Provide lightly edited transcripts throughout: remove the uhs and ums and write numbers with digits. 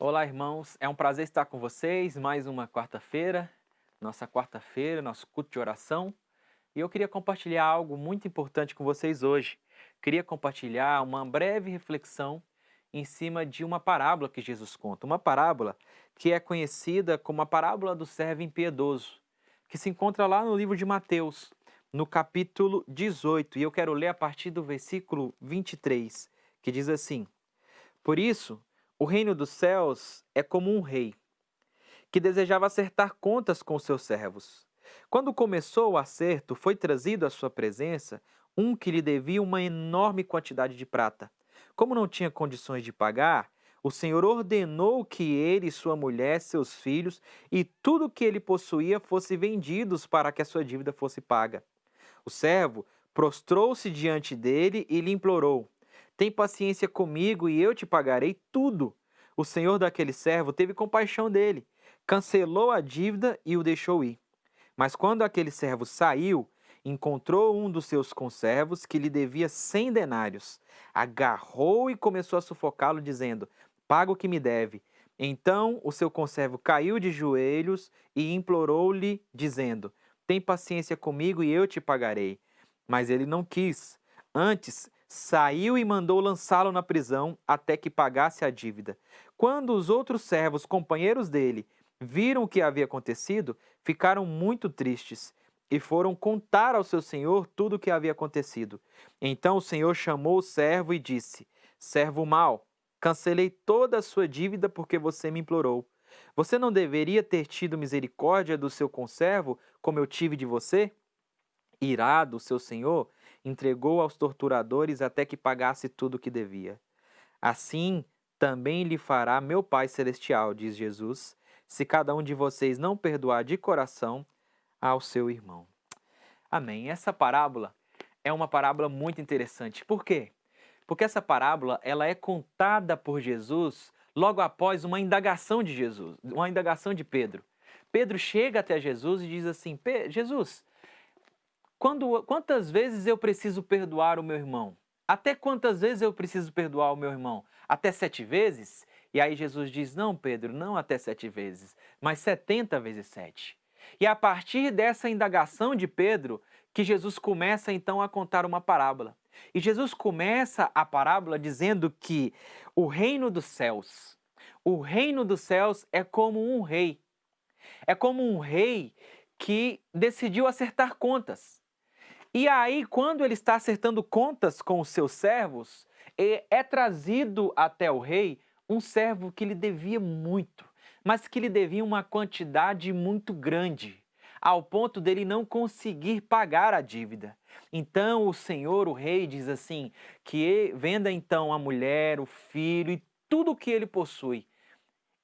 Olá, irmãos. É um prazer estar com vocês. Mais uma quarta-feira, nosso culto de oração. E eu queria compartilhar algo muito importante com vocês hoje. Queria compartilhar uma breve reflexão em cima de uma parábola que Jesus conta. Uma parábola que é conhecida como a parábola do servo impiedoso, que se encontra lá no livro de Mateus, no capítulo 18. E eu quero ler a partir do versículo 23, que diz assim: Por isso, o reino dos céus é como um rei que desejava acertar contas com seus servos. Quando começou o acerto, foi trazido à sua presença um que lhe devia uma enorme quantidade de prata. Como não tinha condições de pagar, o Senhor ordenou que ele, sua mulher, seus filhos e tudo o que ele possuía fosse vendidos para que a sua dívida fosse paga. O servo prostrou-se diante dele e lhe implorou: Tem paciência comigo e eu te pagarei tudo. O senhor daquele servo teve compaixão dele, cancelou a dívida e o deixou ir. Mas quando aquele servo saiu, encontrou um dos seus conservos que lhe devia 100 denários. Agarrou e começou a sufocá-lo, dizendo: Paga o que me deve. Então o seu conservo caiu de joelhos e implorou-lhe, dizendo: Tem paciência comigo e eu te pagarei. Mas ele não quis. Antes, saiu e mandou lançá-lo na prisão até que pagasse a dívida. Quando os outros servos, companheiros dele, viram o que havia acontecido, ficaram muito tristes e foram contar ao seu senhor tudo o que havia acontecido. Então o senhor chamou o servo e disse: Servo mau, cancelei toda a sua dívida porque você me implorou. Você não deveria ter tido misericórdia do seu conservo, como eu tive de você? Irado, seu senhor entregou aos torturadores até que pagasse tudo o que devia. Assim também lhe fará meu Pai Celestial, diz Jesus, se cada um de vocês não perdoar de coração ao seu irmão. Amém. Essa parábola é uma parábola muito interessante. Por quê? Porque essa parábola ela é contada por Jesus logo após uma indagação de Jesus, uma indagação de Pedro. Pedro chega até Jesus e diz assim: Jesus, quantas vezes eu preciso perdoar o meu irmão? Até quantas vezes eu preciso perdoar o meu irmão? Até 7 vezes? E aí Jesus diz: Não, Pedro, não até 7 vezes, mas 70 vezes 7. E a partir dessa indagação de Pedro, que Jesus começa então a contar uma parábola. E Jesus começa a parábola dizendo que o reino dos céus é como um rei. É como um rei que decidiu acertar contas. E aí, quando ele está acertando contas com os seus servos, é trazido até o rei um servo que lhe devia muito, mas que lhe devia uma quantidade muito grande, ao ponto dele não conseguir pagar a dívida. Então o senhor, o rei, diz assim, que venda então a mulher, o filho e tudo o que ele possui.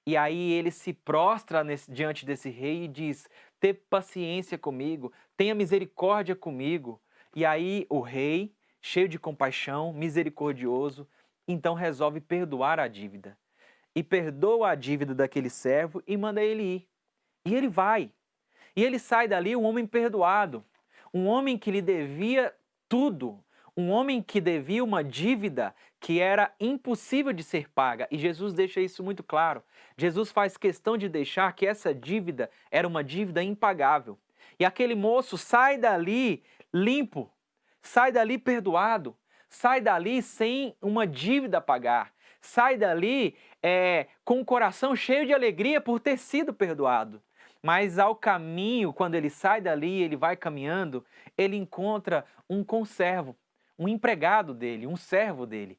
E aí ele se prostra diante desse rei e diz: Tenha paciência comigo, tenha misericórdia comigo. E aí o rei, cheio de compaixão, misericordioso, então resolve perdoar a dívida. E perdoa a dívida daquele servo e manda ele ir. E ele vai. E ele sai dali um homem perdoado, um homem que lhe devia tudo, um homem que devia uma dívida que era impossível de ser paga. E Jesus deixa isso muito claro. Jesus faz questão de deixar que essa dívida era uma dívida impagável. E aquele moço sai dali limpo, sai dali perdoado, sai dali sem uma dívida a pagar, sai dali com o coração cheio de alegria por ter sido perdoado. Mas ao caminho, quando ele sai dali, ele vai caminhando, ele encontra um conservo, um empregado dele, um servo dele.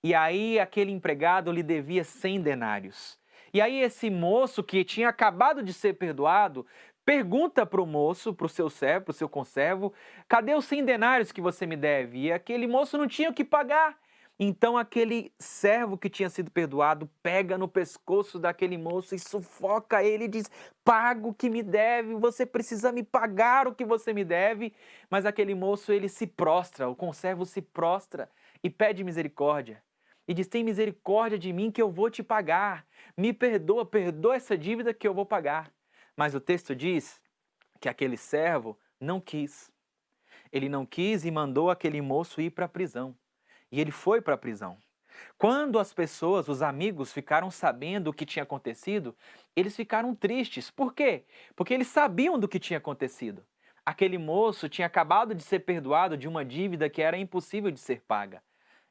E aí aquele empregado lhe devia 100 denários. E aí esse moço que tinha acabado de ser perdoado, pergunta para o moço, para o seu servo, para o seu conservo: Cadê os 100 denários que você me deve? E aquele moço não tinha o que pagar. Então aquele servo que tinha sido perdoado pega no pescoço daquele moço e sufoca ele e diz: Paga o que me deve, você precisa me pagar o que você me deve. Mas aquele moço, ele se prostra, o conservo se prostra e pede misericórdia. E diz: Tem misericórdia de mim que eu vou te pagar. Me perdoa, perdoa essa dívida que eu vou pagar. Mas o texto diz que aquele servo não quis. Ele não quis e mandou aquele moço ir para a prisão. E ele foi para a prisão. Quando as pessoas, os amigos, ficaram sabendo o que tinha acontecido, eles ficaram tristes. Por quê? Porque eles sabiam do que tinha acontecido. Aquele moço tinha acabado de ser perdoado de uma dívida que era impossível de ser paga.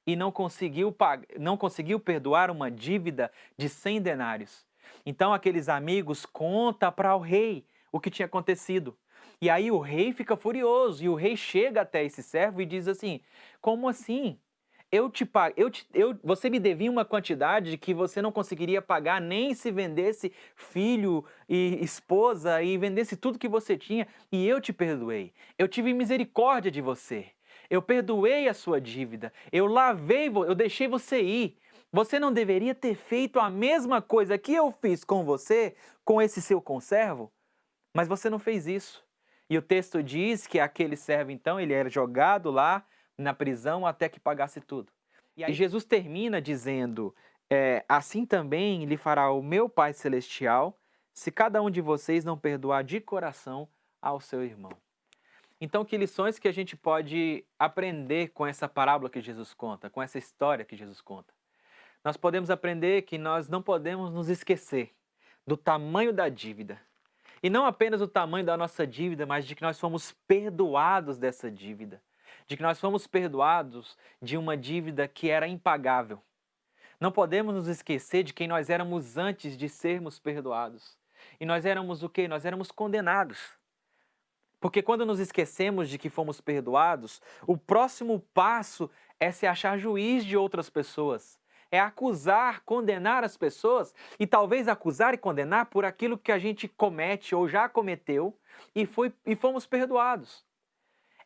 E não conseguiu perdoar uma dívida de 100 denários. Então aqueles amigos contam para o rei o que tinha acontecido. E aí o rei fica furioso, e o rei chega até esse servo e diz assim: como assim? Você me devia uma quantidade que você não conseguiria pagar nem se vendesse filho e esposa e vendesse tudo que você tinha, e eu te perdoei. Eu tive misericórdia de você. Eu perdoei a sua dívida. Eu deixei você ir. Você não deveria ter feito a mesma coisa que eu fiz com você, com esse seu conservo? Mas você não fez isso. E o texto diz que aquele servo, então, ele era jogado lá na prisão até que pagasse tudo. E aí Jesus termina dizendo: assim também lhe fará o meu Pai Celestial, se cada um de vocês não perdoar de coração ao seu irmão. Então, que lições que a gente pode aprender com essa parábola que Jesus conta, com essa história que Jesus conta? Nós podemos aprender que nós não podemos nos esquecer do tamanho da dívida. E não apenas o tamanho da nossa dívida, mas de que nós fomos perdoados dessa dívida. De que nós fomos perdoados de uma dívida que era impagável. Não podemos nos esquecer de quem nós éramos antes de sermos perdoados. E nós éramos o quê? Nós éramos condenados. Porque quando nos esquecemos de que fomos perdoados, o próximo passo é se achar juiz de outras pessoas. É acusar, condenar as pessoas e talvez acusar e condenar por aquilo que a gente comete ou já cometeu e fomos perdoados.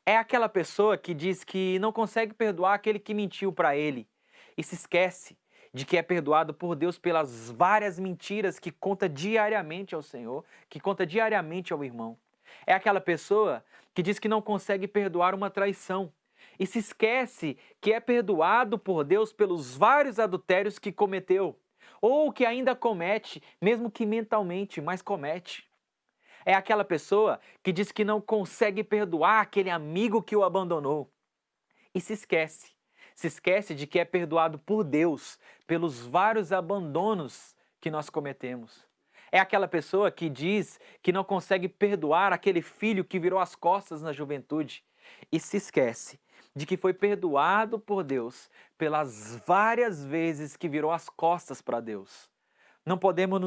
É aquela pessoa que diz que não consegue perdoar aquele que mentiu para ele e se esquece de que é perdoado por Deus pelas várias mentiras que conta diariamente ao Senhor, que conta diariamente ao irmão. É aquela pessoa que diz que não consegue perdoar uma traição e se esquece que é perdoado por Deus pelos vários adultérios que cometeu, ou que ainda comete, mesmo que mentalmente, mas comete. É aquela pessoa que diz que não consegue perdoar aquele amigo que o abandonou e se esquece. Se esquece de que é perdoado por Deus pelos vários abandonos que nós cometemos. É aquela pessoa que diz que não consegue perdoar aquele filho que virou as costas na juventude e se esquece de que foi perdoado por Deus pelas várias vezes que virou as costas para Deus. Não podemos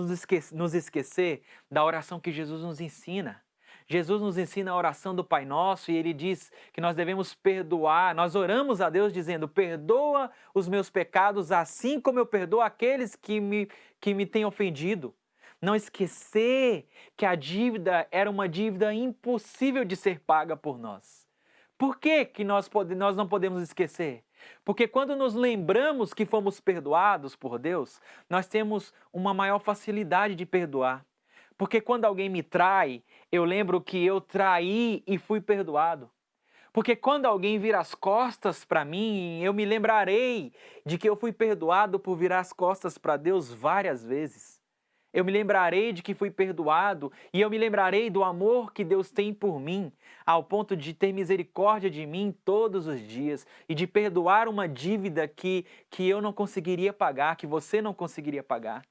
nos esquecer da oração que Jesus nos ensina. Jesus nos ensina a oração do Pai Nosso e ele diz que nós devemos perdoar. Nós oramos a Deus dizendo: perdoa os meus pecados assim como eu perdoo aqueles que me têm ofendido. Não esquecer que a dívida era uma dívida impossível de ser paga por nós. Por que nós não podemos esquecer? Porque quando nos lembramos que fomos perdoados por Deus, nós temos uma maior facilidade de perdoar. Porque quando alguém me trai, eu lembro que eu traí e fui perdoado. Porque quando alguém vira as costas para mim, eu me lembrarei de que eu fui perdoado por virar as costas para Deus várias vezes. Eu me lembrarei de que fui perdoado e eu me lembrarei do amor que Deus tem por mim, ao ponto de ter misericórdia de mim todos os dias e de perdoar uma dívida que eu não conseguiria pagar, que você não conseguiria pagar.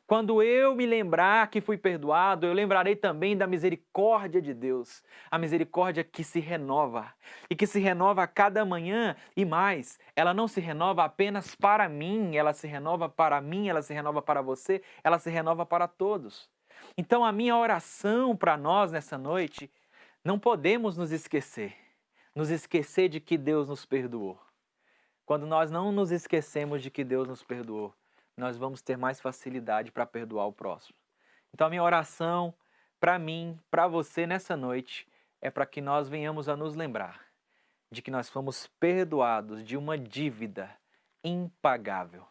Quando eu me lembrar que fui perdoado, eu lembrarei também da misericórdia de Deus, a misericórdia que se renova e que se renova a cada manhã e mais, ela não se renova apenas para mim, ela se renova para mim, ela se renova para você, ela se renova para todos. Então a minha oração para nós nessa noite, não podemos nos esquecer de que Deus nos perdoou. Quando nós não nos esquecemos de que Deus nos perdoou, nós vamos ter mais facilidade para perdoar o próximo. Então a minha oração para mim, para você nessa noite, é para que nós venhamos a nos lembrar de que nós fomos perdoados de uma dívida impagável,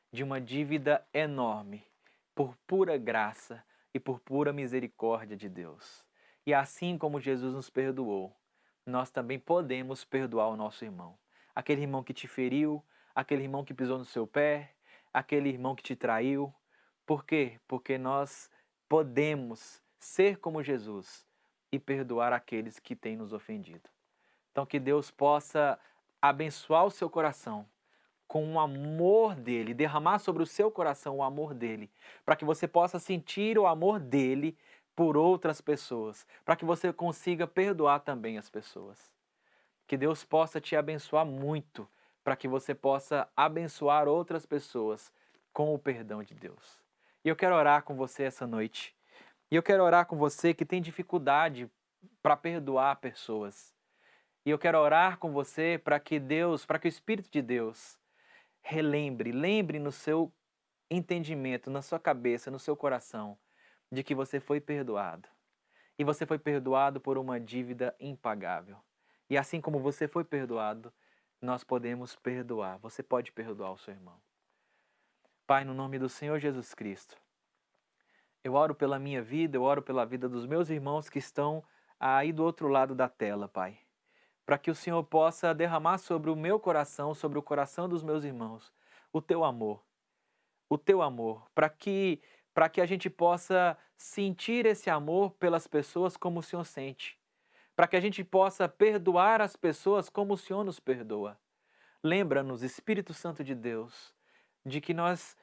de uma dívida enorme, por pura graça e por pura misericórdia de Deus. E assim como Jesus nos perdoou, nós também podemos perdoar o nosso irmão. Aquele irmão que te feriu, aquele irmão que pisou no seu pé, aquele irmão que te traiu. Por quê? Porque nós podemos ser como Jesus e perdoar aqueles que têm nos ofendido. Então que Deus possa abençoar o seu coração com o amor dele, derramar sobre o seu coração o amor dele, para que você possa sentir o amor dele por outras pessoas, para que você consiga perdoar também as pessoas. Que Deus possa te abençoar muito, para que você possa abençoar outras pessoas com o perdão de Deus. E eu quero orar com você essa noite. E eu quero orar com você que tem dificuldade para perdoar pessoas. E eu quero orar com você para que Deus, para que o Espírito de Deus lembre no seu entendimento, na sua cabeça, no seu coração, de que você foi perdoado. E você foi perdoado por uma dívida impagável. E assim como você foi perdoado, nós podemos perdoar. Você pode perdoar o seu irmão. Pai, no nome do Senhor Jesus Cristo, eu oro pela minha vida, eu oro pela vida dos meus irmãos que estão aí do outro lado da tela, Pai. Para que o Senhor possa derramar sobre o meu coração, sobre o coração dos meus irmãos, o teu amor, para que a gente possa sentir esse amor pelas pessoas como o Senhor sente, para que a gente possa perdoar as pessoas como o Senhor nos perdoa. Lembra-nos, Espírito Santo de Deus, de que nós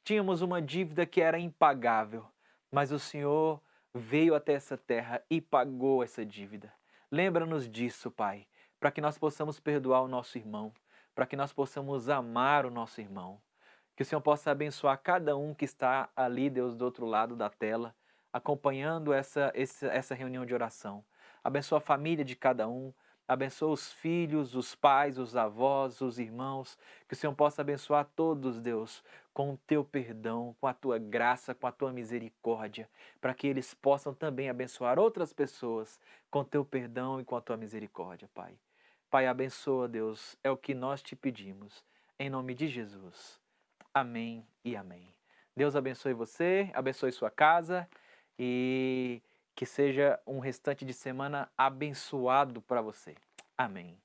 tínhamos uma dívida que era impagável, mas o Senhor veio até essa terra e pagou essa dívida. Lembra-nos disso, Pai, para que nós possamos perdoar o nosso irmão, para que nós possamos amar o nosso irmão. Que o Senhor possa abençoar cada um que está ali, Deus, do outro lado da tela, acompanhando essa reunião de oração. Abençoa a família de cada um, abençoa os filhos, os pais, os avós, os irmãos. Que o Senhor possa abençoar todos, Deus, com o teu perdão, com a tua graça, com a tua misericórdia, para que eles possam também abençoar outras pessoas com o teu perdão e com a tua misericórdia, Pai. Pai, abençoa, Deus, é o que nós te pedimos. Em nome de Jesus. Amém e amém. Deus abençoe você, abençoe sua casa e que seja um restante de semana abençoado para você. Amém.